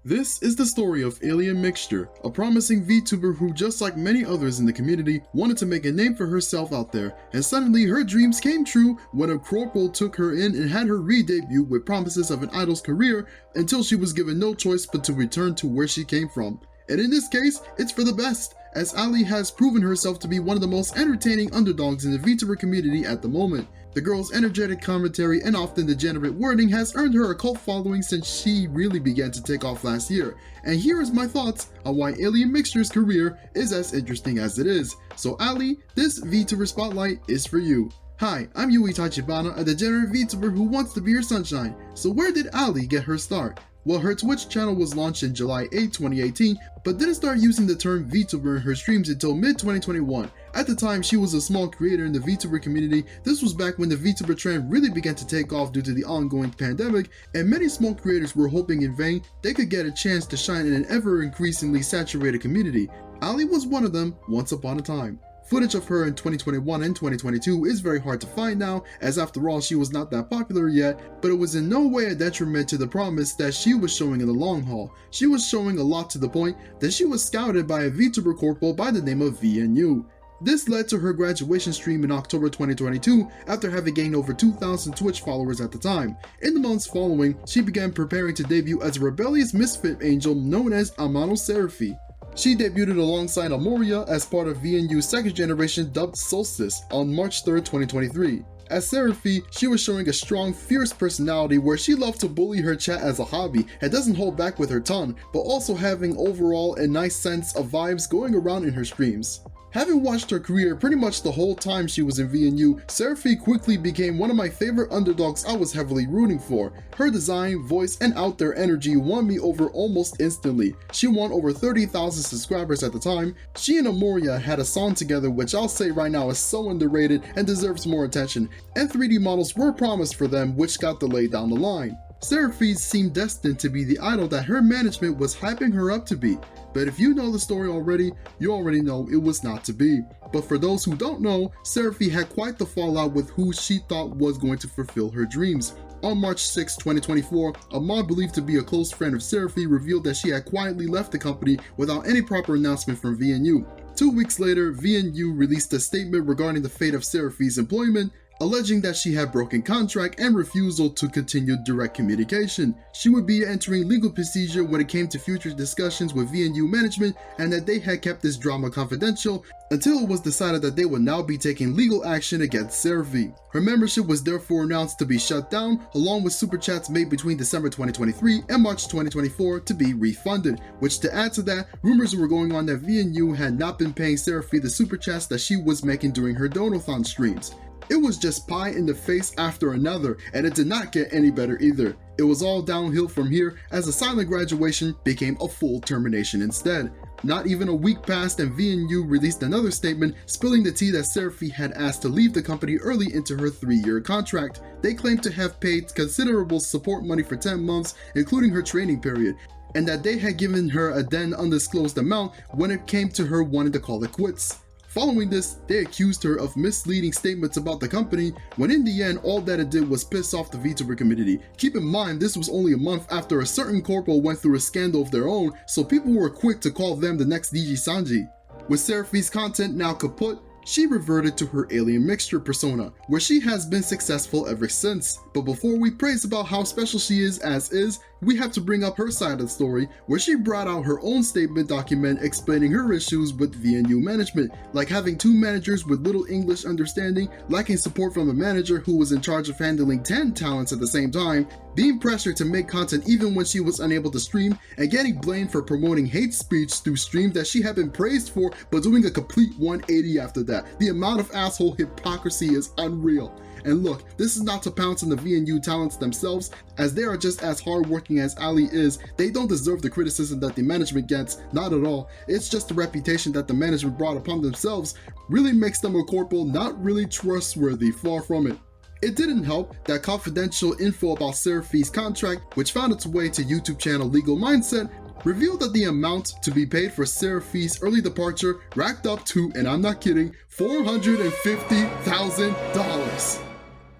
This is the story of Alien Mixture, a promising VTuber who, just like many others in the community, wanted to make a name for herself out there, and suddenly her dreams came true when a Corpo took her in and had her re-debut with promises of an idol's career until she was given no choice but to return to where she came from. And in this case, it's for the best, as Ali has proven herself to be one of the most entertaining underdogs in the VTuber community at the moment. The girl's energetic commentary and often degenerate wording has earned her a cult following since she really began to take off last year. And here is my thoughts on why Alien Mixture's career is as interesting as it is. So Ali, this VTuber spotlight is for you. Hi, I'm Yui Tachibana, a degenerate VTuber who wants to be your sunshine. So where did Ali get her start? Well, her Twitch channel was launched in July 8, 2018, but didn't start using the term VTuber in her streams until mid-2021. At the time, she was a small creator in the VTuber community. This was back when the VTuber trend really began to take off due to the ongoing pandemic, and many small creators were hoping in vain they could get a chance to shine in an ever-increasingly saturated community. Ali was one of them once upon a time. Footage of her in 2021 and 2022 is very hard to find now, as after all she was not that popular yet, but it was in no way a detriment to the promise that she was showing in the long haul. She was showing a lot to the point that she was scouted by a VTuber Corpo by the name of VNU. This led to her graduation stream in October 2022 after having gained over 2,000 Twitch followers at the time. In the months following, she began preparing to debut as a rebellious misfit angel known as Amano Serafi. She debuted alongside Amoria as part of VNU's second generation dubbed Solstice on March 3, 2023. As Serafi, she was showing a strong, fierce personality where she loved to bully her chat as a hobby and doesn't hold back with her tongue, but also having overall a nice sense of vibes going around in her streams. Having watched her career pretty much the whole time she was in VNU, Serafi quickly became one of my favorite underdogs I was heavily rooting for. Her design, voice, and out there energy won me over almost instantly. She won over 30,000 subscribers at the time. She and Amoria had a song together which I'll say right now is so underrated and deserves more attention, and 3D models were promised for them which got delayed down the line. Seraphis seemed destined to be the idol that her management was hyping her up to be, but if you know the story already, you already know it was not to be. But for those who don't know, Serafi had quite the fallout with who she thought was going to fulfill her dreams. On March 6, 2024, a mod believed to be a close friend of Serafi revealed that she had quietly left the company without any proper announcement from VNU. 2 weeks later, VNU released a statement regarding the fate of Serafi's employment, alleging that she had broken contract and refusal to continue direct communication. She would be entering legal procedure when it came to future discussions with VNU management, and that they had kept this drama confidential until it was decided that they would now be taking legal action against Serafi. Her membership was therefore announced to be shut down, along with super chats made between December 2023 and March 2024 to be refunded, which, to add to that, rumors were going on that VNU had not been paying Serafi the super chats that she was making during her Donathon streams. It was just pie in the face after another, and it did not get any better either. It was all downhill from here, as a silent graduation became a full termination instead. Not even a week passed and VNU released another statement spilling the tea that Serafi had asked to leave the company early into her 3-year contract. They claimed to have paid considerable support money for 10 months, including her training period, and that they had given her a then undisclosed amount when it came to her wanting to call it quits. Following this, they accused her of misleading statements about the company, when in the end all that it did was piss off the VTuber community. Keep in mind, this was only a month after a certain Corpo went through a scandal of their own, so people were quick to call them the next DG Sanji. With Serafi's content now kaput, she reverted to her Alien Mixture persona, where she has been successful ever since. But before we praise about how special she is as is, we have to bring up her side of the story, where she brought out her own statement document explaining her issues with VNU management, like having 2 managers with little English understanding, lacking support from a manager who was in charge of handling 10 talents at the same time, being pressured to make content even when she was unable to stream, and getting blamed for promoting hate speech through streams that she had been praised for, but doing a complete 180 after that. The amount of asshole hypocrisy is unreal. And look, this is not to pounce on the VNU talents themselves, as they are just as hardworking as Ali is. They don't deserve the criticism that the management gets, not at all. It's just the reputation that the management brought upon themselves really makes them a Corpo not really trustworthy, far from it. It didn't help that confidential info about Serafi's contract, which found its way to YouTube channel Legal Mindset, revealed that the amount to be paid for Serafi's early departure racked up to, and I'm not kidding, $450,000.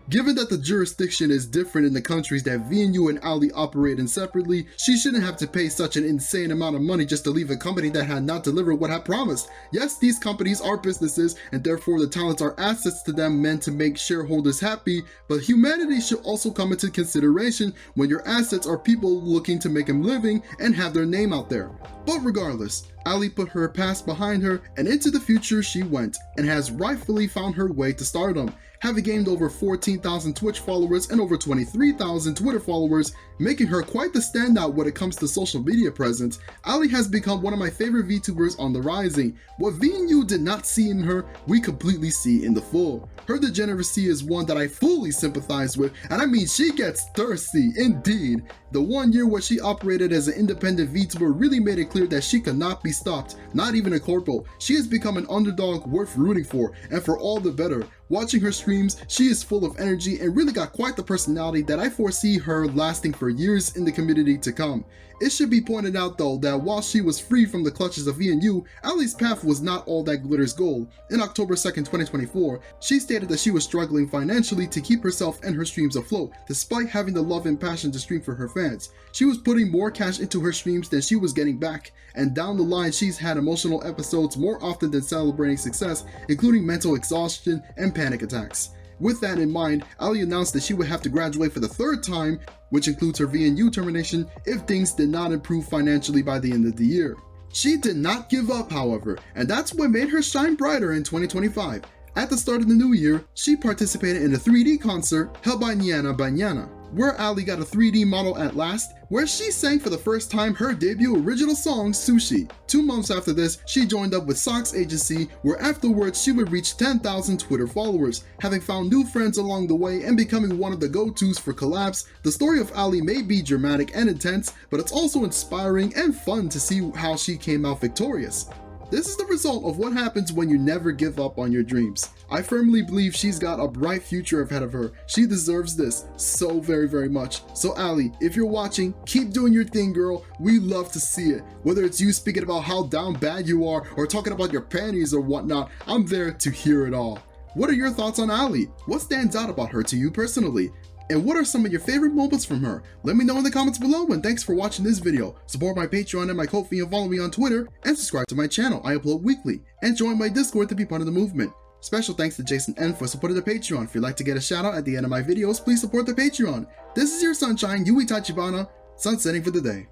Given that the jurisdiction is different in the countries that VNU and Ali operate in separately, she shouldn't have to pay such an insane amount of money just to leave a company that had not delivered what had promised. Yes, these companies are businesses, and therefore the talents are assets to them meant to make shareholders happy, but humanity should also come into consideration when your assets are people looking to make a living and have their name out there. But regardless, Ali put her past behind her and into the future she went, and has rightfully found her way to stardom, having gained over 14,000 Twitch followers and over 23,000 Twitter followers, making her quite the standout when it comes to social media presence. Ali has become one of my favorite VTubers on the rising. What VNU did not see in her, we completely see in the full. Her degeneracy is one that I fully sympathize with, and I mean she gets thirsty, indeed. The 1 year where she operated as an independent VTuber really made it clear that she could not be stopped, not even a Corpo. She has become an underdog worth rooting for, and for all the better. Watching her streams, she is full of energy and really got quite the personality that I foresee her lasting for years in the community to come. It should be pointed out though that while she was free from the clutches of VNU, Ali's path was not all that glitters gold. In October 2nd, 2024, she stated that she was struggling financially to keep herself and her streams afloat, despite having the love and passion to stream for her fans. She was putting more cash into her streams than she was getting back, and down the line she's had emotional episodes more often than celebrating success, including mental exhaustion and panic attacks. With that in mind, Ali announced that she would have to graduate for the 3rd time, which includes her VNU termination, if things did not improve financially by the end of the year. She did not give up, however, and that's what made her shine brighter in 2025. At the start of the new year, she participated in a 3D concert held by Nyana Banyana, where Ali got a 3D model at last, where she sang for the first time her debut original song, Sushi. 2 months after this, she joined up with Sock's agency, where afterwards she would reach 10,000 Twitter followers, having found new friends along the way and becoming one of the go-tos for collabs. The story of Ali may be dramatic and intense, but it's also inspiring and fun to see how she came out victorious. This is the result of what happens when you never give up on your dreams. I firmly believe she's got a bright future ahead of her. She deserves this so very much. So Ali, if you're watching, keep doing your thing, girl. We love to see it. Whether it's you speaking about how down bad you are or talking about your panties or whatnot, I'm there to hear it all. What are your thoughts on Ali? What stands out about her to you personally? And what are some of your favorite moments from her? Let me know in the comments below, and thanks for watching this video. Support my Patreon and my Ko-fi and follow me on Twitter, and subscribe to my channel. I upload weekly, and join my Discord to be part of the movement. Special thanks to Jason N for supporting the Patreon. If you'd like to get a shout out at the end of my videos, please support the Patreon. This is your sunshine, Yui Tachibana, sunsetting for the day.